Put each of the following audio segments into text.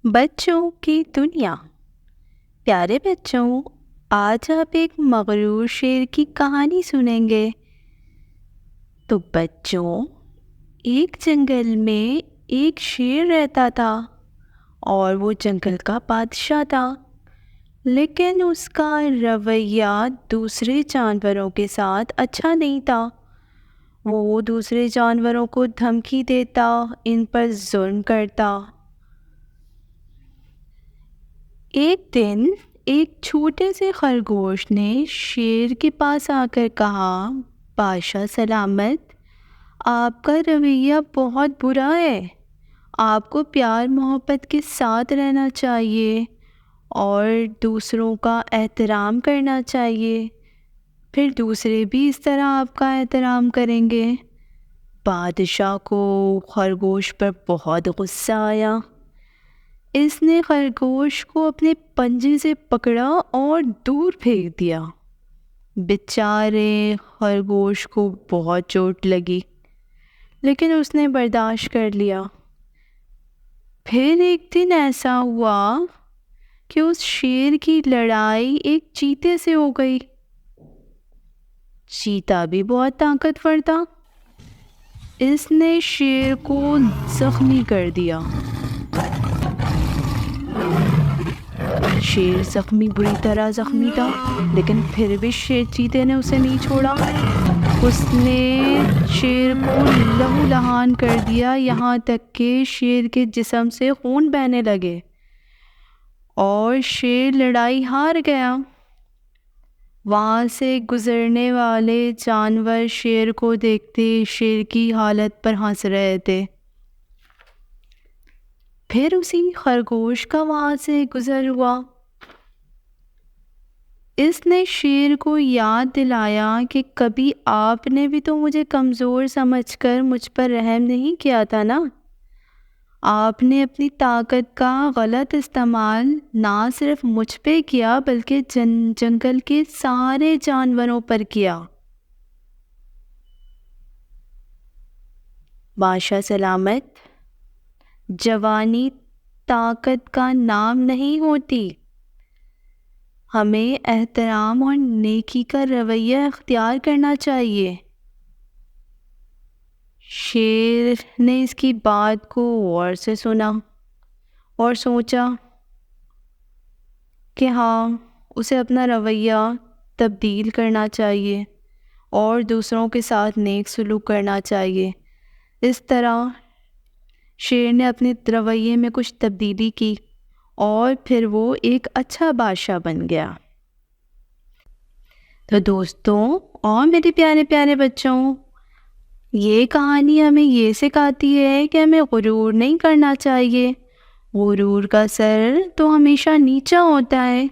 بچوں کی دنیا۔ پیارے بچوں، آج آپ ایک مغرور شیر کی کہانی سنیں گے۔ تو بچوں، ایک جنگل میں ایک شیر رہتا تھا اور وہ جنگل کا بادشاہ تھا، لیکن اس کا رویہ دوسرے جانوروں کے ساتھ اچھا نہیں تھا۔ وہ دوسرے جانوروں کو دھمکی دیتا، ان پر ظلم کرتا۔ ایک دن ایک چھوٹے سے خرگوش نے شیر کے پاس آ کر کہا، بادشاہ سلامت، آپ کا رویہ بہت برا ہے۔ آپ کو پیار محبت کے ساتھ رہنا چاہیے اور دوسروں کا احترام کرنا چاہیے، پھر دوسرے بھی اس طرح آپ کا احترام کریں گے۔ بادشاہ کو خرگوش پر بہت غصہ آیا۔ اس نے خرگوش کو اپنے پنجے سے پکڑا اور دور پھینک دیا۔ بیچارے خرگوش کو بہت چوٹ لگی، لیکن اس نے برداشت کر لیا۔ پھر ایک دن ایسا ہوا کہ اس شیر کی لڑائی ایک چیتے سے ہو گئی۔ چیتا بھی بہت طاقتور تھا۔ اس نے شیر کو زخمی کر دیا۔ شیر بری طرح زخمی تھا، لیکن پھر بھی چیتے نے اسے نہیں چھوڑا۔ اس نے شیر کو لہو لہان کر دیا، یہاں تک کہ شیر کے جسم سے خون بہنے لگے اور شیر لڑائی ہار گیا۔ وہاں سے گزرنے والے جانور شیر کو دیکھتے شیر کی حالت پر ہنس رہے تھے۔ پھر اسی خرگوش کا وہاں سے گزر ہوا۔ اس نے شیر کو یاد دلایا کہ کبھی آپ نے بھی تو مجھے کمزور سمجھ کر مجھ پر رحم نہیں کیا تھا نا۔ آپ نے اپنی طاقت کا غلط استعمال نہ صرف مجھ پہ کیا بلکہ جنگل کے سارے جانوروں پر کیا۔ بادشاہ سلامت، جوانی طاقت کا نام نہیں ہوتی۔ ہمیں احترام اور نیکی کا رویہ اختیار کرنا چاہیے۔ شیر نے اس کی بات کو غور سے سنا اور سوچا کہ ہاں، اسے اپنا رویہ تبدیل کرنا چاہیے اور دوسروں کے ساتھ نیک سلوک کرنا چاہیے۔ اس طرح شیر نے اپنے رویے میں کچھ تبدیلی کی اور پھر وہ ایک اچھا بادشاہ بن گیا۔ تو دوستوں اور میرے پیارے پیارے بچوں، یہ کہانی ہمیں یہ سکھاتی ہے کہ ہمیں غرور نہیں کرنا چاہیے۔ غرور کا سر تو ہمیشہ نیچا ہوتا ہے،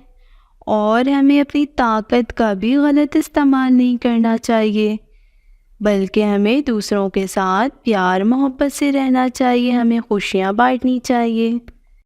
اور ہمیں اپنی طاقت کا بھی غلط استعمال نہیں کرنا چاہیے، بلکہ ہمیں دوسروں کے ساتھ پیار محبت سے رہنا چاہیے، ہمیں خوشیاں بانٹنی چاہیے۔